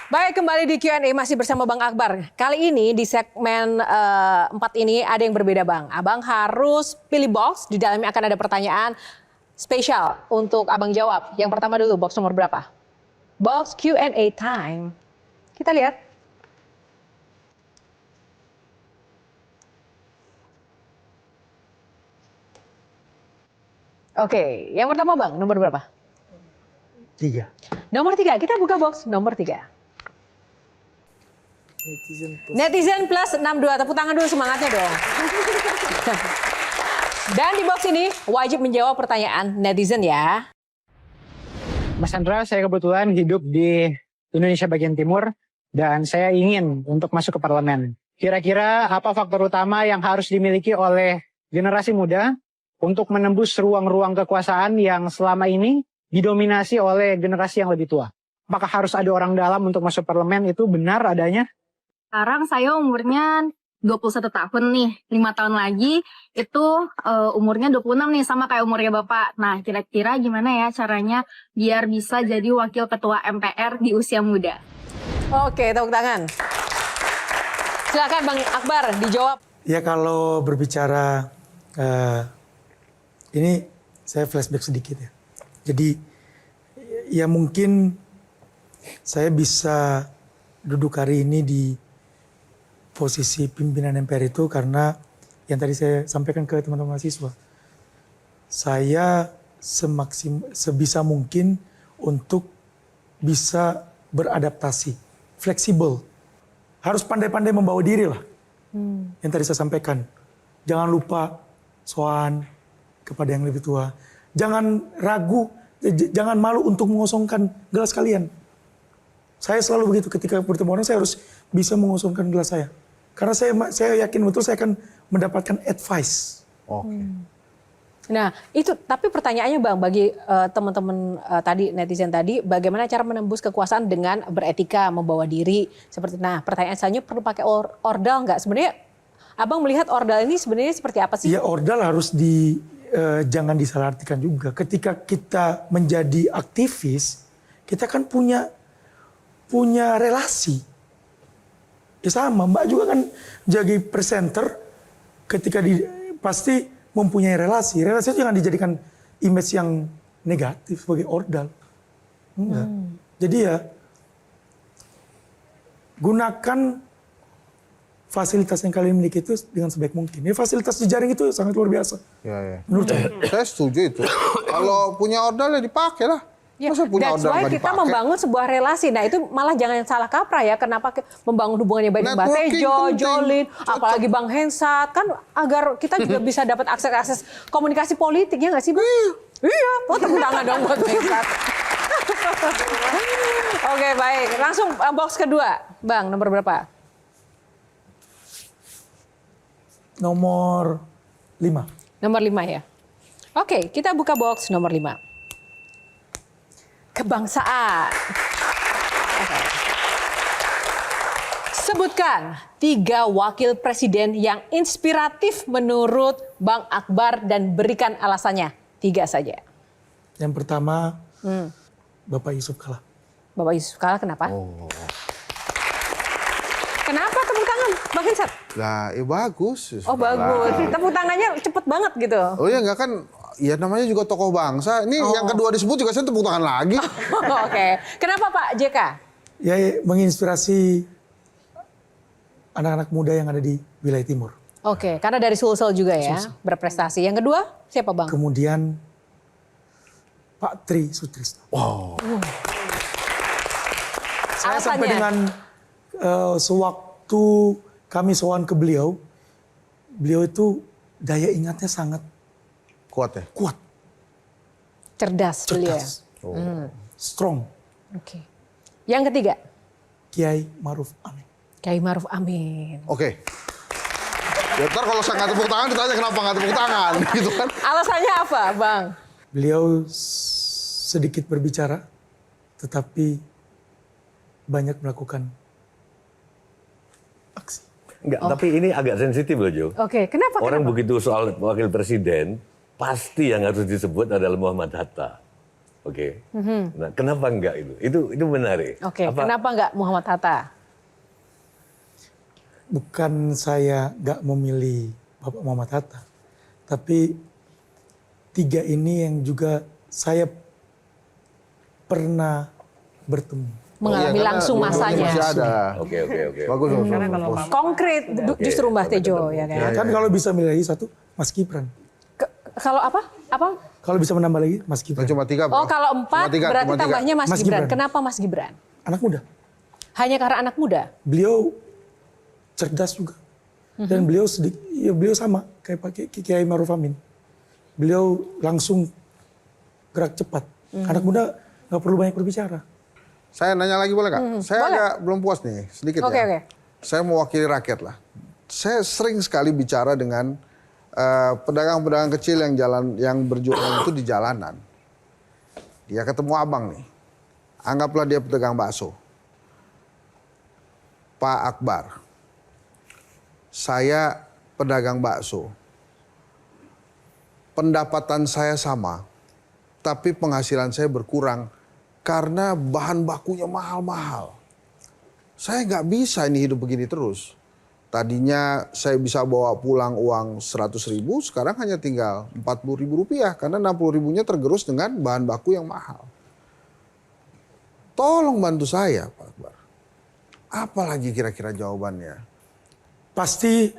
Baik, kembali di Q&A masih bersama Bang Akbar. Kali ini di segmen 4 ini ada yang berbeda, Bang. Abang harus pilih box, di dalamnya akan ada pertanyaan spesial untuk Abang jawab. Yang pertama dulu, box nomor berapa? Box Q&A time. Kita lihat. Oke, yang pertama Bang, nomor berapa? 3. Nomor 3, kita buka box nomor 3. Netizen plus 62, tepuk tangan dulu semangatnya dong. Dan di box ini wajib menjawab pertanyaan netizen ya. Mas Andra, saya kebetulan hidup di Indonesia bagian timur dan saya ingin untuk masuk ke parlemen. Kira-kira apa faktor utama yang harus dimiliki oleh generasi muda untuk menembus ruang-ruang kekuasaan yang selama ini didominasi oleh generasi yang lebih tua? Apakah harus ada orang dalam untuk masuk parlemen, itu benar adanya? Sekarang saya umurnya 21 tahun nih, 5 tahun lagi itu umurnya 26 nih, sama kayak umurnya Bapak. Nah, kira-kira gimana ya caranya biar bisa jadi wakil ketua MPR di usia muda? Oke, tepuk tangan. Silakan Bang Akbar dijawab. Ya kalau berbicara, ini saya flashback sedikit ya. Jadi ya mungkin saya bisa duduk hari ini di posisi pimpinan MPR itu karena yang tadi saya sampaikan ke teman-teman mahasiswa. Saya sebisa mungkin untuk bisa beradaptasi, fleksibel. Harus pandai-pandai membawa diri lah. Yang tadi saya sampaikan. Jangan lupa sowan kepada yang lebih tua. Jangan ragu, jangan malu untuk mengosongkan gelas kalian. Saya selalu begitu, ketika bertemu orang saya harus bisa mengosongkan gelas saya. Karena saya yakin betul saya akan mendapatkan advice. Oke. Nah, itu tapi pertanyaannya Bang bagi teman-teman tadi netizen tadi, bagaimana cara menembus kekuasaan dengan beretika, membawa diri seperti. Nah, pertanyaan selanjutnya perlu pakai ordal nggak? Sebenarnya Abang melihat ordal ini sebenarnya seperti apa sih? Ya ordal harus jangan disalahartikan juga. Ketika kita menjadi aktivis, kita kan punya relasi. Ya sama, Mbak juga kan jadi presenter ketika pasti mempunyai relasi. Relasi itu jangan dijadikan image yang negatif sebagai ordal. Enggak. Jadi ya gunakan fasilitas yang kalian miliki itu dengan sebaik mungkin. Ya, fasilitas di jaring itu sangat luar biasa. Ya. Menurut saya. Saya setuju itu. Kalau punya ordal ya dipakai lah. Ya, Masa punya that's ordal why nggak kita dipakai? membangun sebuah relasi. Nah itu malah jangan salah kaprah ya. Kenapa membangun hubungannya baik dengan Mbak Networking Tejo, penting. Jolin, apalagi Bang Hensat. Kan agar kita juga bisa dapat akses komunikasi politik ya nggak sih Bang? Iya, oh tepuk tangan dong buat Bang Hensat. Oke baik, langsung box kedua. Bang, nomor berapa? Nomor 5. Nomor 5 ya. Oke, kita buka box nomor 5. Kebangsaan. Oke. Sebutkan 3 wakil presiden yang inspiratif menurut Bang Akbar dan berikan alasannya. 3 saja. Yang pertama, Bapak Yusuf Kala. Bapak Yusuf Kala kenapa? Oh. Kenapa tepuk tangan Bang Hensat? Lah, ya bagus. Oh bagus, tepuk tangannya cepet banget gitu. Oh ya enggak kan, ya namanya juga tokoh bangsa. Ini yang kedua disebut juga saya tepuk tangan lagi. Oke, kenapa Pak JK? Ya menginspirasi anak-anak muda yang ada di wilayah timur. Oke, karena dari Sulsel juga ya, berprestasi. Yang kedua, siapa Bang? Kemudian Pak Tri Sutrisno. Wow. Saya sampai Alasannya? dengan sewaktu kami sowan ke beliau itu daya ingatnya sangat Kuat ya? kuat, Cerdas beliau. cerdas, strong. Oke. Yang ketiga, Kiai Maruf Amin. Kiai Maruf Amin. Oke. Ya ntar kalau saya nggak tepuk tangan ditanya kenapa nggak tepuk tangan gitu kan. Alasannya apa Bang? Beliau sedikit berbicara, tetapi banyak melakukan aksi. Enggak, tapi ini agak sensitif loh Jo. Oke, kenapa? Orang kenapa? begitu soal wakil presiden, pasti yang harus disebut adalah Muhammad Hatta. Oke. Nah, kenapa enggak itu? Itu menarik. Oke, kenapa nggak Muhammad Hatta? Bukan saya nggak memilih Bapak Muhammad Hatta, tapi tiga ini yang juga saya pernah bertemu. Mengalami langsung masanya. Masih ada. Oke. Bagus. Konkret justru Mbah Tejo ya kan. Kan kalau bisa milih lagi satu, Mas Gibran. Kalau apa? Kalau bisa menambah lagi, Mas Gibran. Cuma tiga, Oh Bro. kalau Cuma 4 tiga, berarti cuma tiga. tambahnya Mas Mas Gibran. Gibran. Kenapa Mas Gibran? Anak muda. Hanya karena anak muda? Beliau cerdas juga. Dan beliau beliau sama kayak Pak Kiai Maruf Amin. Beliau langsung gerak cepat. Anak muda nggak perlu banyak berbicara. Saya nanya lagi boleh nggak? Saya boleh. agak belum puas nih, sedikit Oke, ya. oke. Saya mewakili rakyat lah. Saya sering sekali bicara dengan pedagang-pedagang kecil yang berjualan itu di jalanan. Dia ketemu abang nih. Anggaplah dia pedagang bakso. Pak Akbar. Saya pedagang bakso. Pendapatan saya sama, tapi penghasilan saya berkurang karena bahan bakunya mahal-mahal. Saya nggak bisa ini hidup begini terus. Tadinya saya bisa bawa pulang uang 100.000, sekarang hanya tinggal 40.000 rupiah karena 60.000-nya tergerus dengan bahan baku yang mahal. Tolong bantu saya, Pak Akbar. Apalagi kira-kira jawabannya? Pasti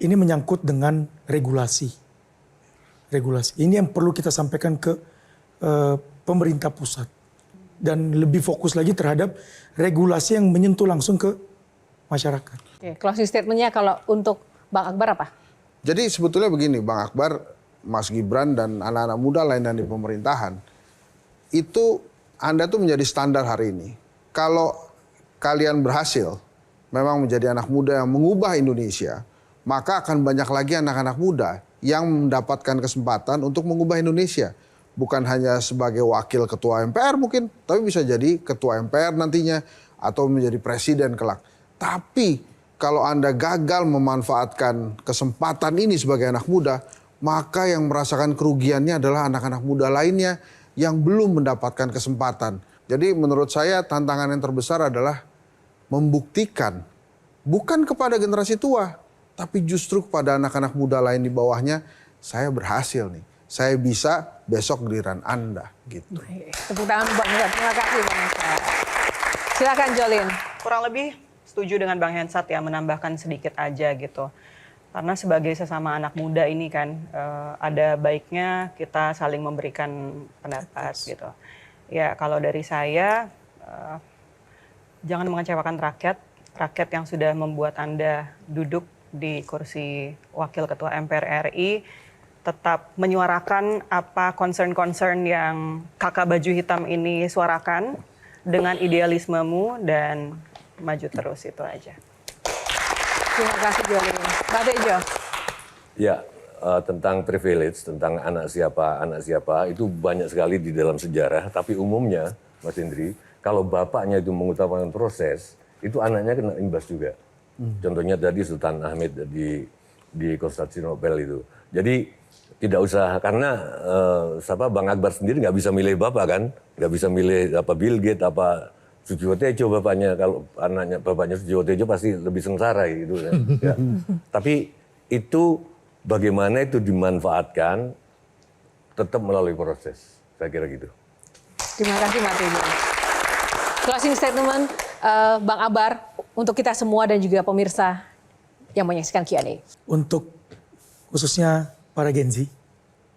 ini menyangkut dengan regulasi. Regulasi. Ini yang perlu kita sampaikan ke pemerintah pusat. Dan lebih fokus lagi terhadap regulasi yang menyentuh langsung ke masyarakat. Oke, closing statement-nya kalau untuk Bang Akbar apa? Jadi sebetulnya begini, Bang Akbar, Mas Gibran, dan anak-anak muda lain di pemerintahan, itu Anda tuh menjadi standar hari ini. Kalau kalian berhasil memang menjadi anak muda yang mengubah Indonesia, maka akan banyak lagi anak-anak muda yang mendapatkan kesempatan untuk mengubah Indonesia. Bukan hanya sebagai wakil ketua MPR mungkin, tapi bisa jadi ketua MPR nantinya atau menjadi presiden kelak. Tapi kalau Anda gagal memanfaatkan kesempatan ini sebagai anak muda, maka yang merasakan kerugiannya adalah anak-anak muda lainnya yang belum mendapatkan kesempatan. Jadi menurut saya tantangan yang terbesar adalah membuktikan bukan kepada generasi tua, tapi justru kepada anak-anak muda lain di bawahnya, saya berhasil nih. Saya bisa, besok giliran Anda gitu. Tepuk tangan Bang Hensat. Terima kasih Bang Hensat. Silakan Jolin. Kurang lebih setuju dengan Bang Hensat ya, menambahkan sedikit aja gitu. Karena sebagai sesama anak muda ini kan ada baiknya kita saling memberikan pendapat gitu. Ya kalau dari saya jangan mengecewakan rakyat yang sudah membuat Anda duduk di kursi Wakil Ketua MPR RI, tetap menyuarakan apa concern-concern yang kakak baju hitam ini suarakan dengan idealismemu dan maju terus, itu aja. Terima kasih Jolin. Mbak Tejo. Ya, tentang privilege, tentang anak siapa, itu banyak sekali di dalam sejarah. Tapi umumnya, Mas Indri, kalau bapaknya itu mengutamakan proses, itu anaknya kena imbas juga. Contohnya tadi Sultan Ahmed di Konstantinopel itu. Jadi tidak usah, karena Bang Akbar sendiri nggak bisa milih bapak kan, nggak bisa milih apa Bill Gates, apa Sujiwo Tejo bapaknya. Kalau bapaknya Sujiwo Tejo pasti lebih sengsara gitu. Ya. Tapi itu bagaimana itu dimanfaatkan tetap melalui proses, saya kira gitu. Terima kasih Mbak Tejo. Closing statement Bang Akbar untuk kita semua dan juga pemirsa yang menyaksikan Q&A. Untuk khususnya para Gen Z,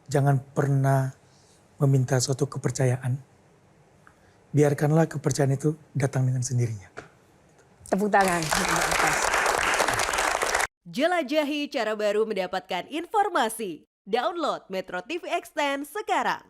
jangan pernah meminta suatu kepercayaan. Biarkanlah kepercayaan itu datang dengan sendirinya. Tepuk tangan. Jelajahi cara baru mendapatkan informasi. Download Metro TV Extend sekarang.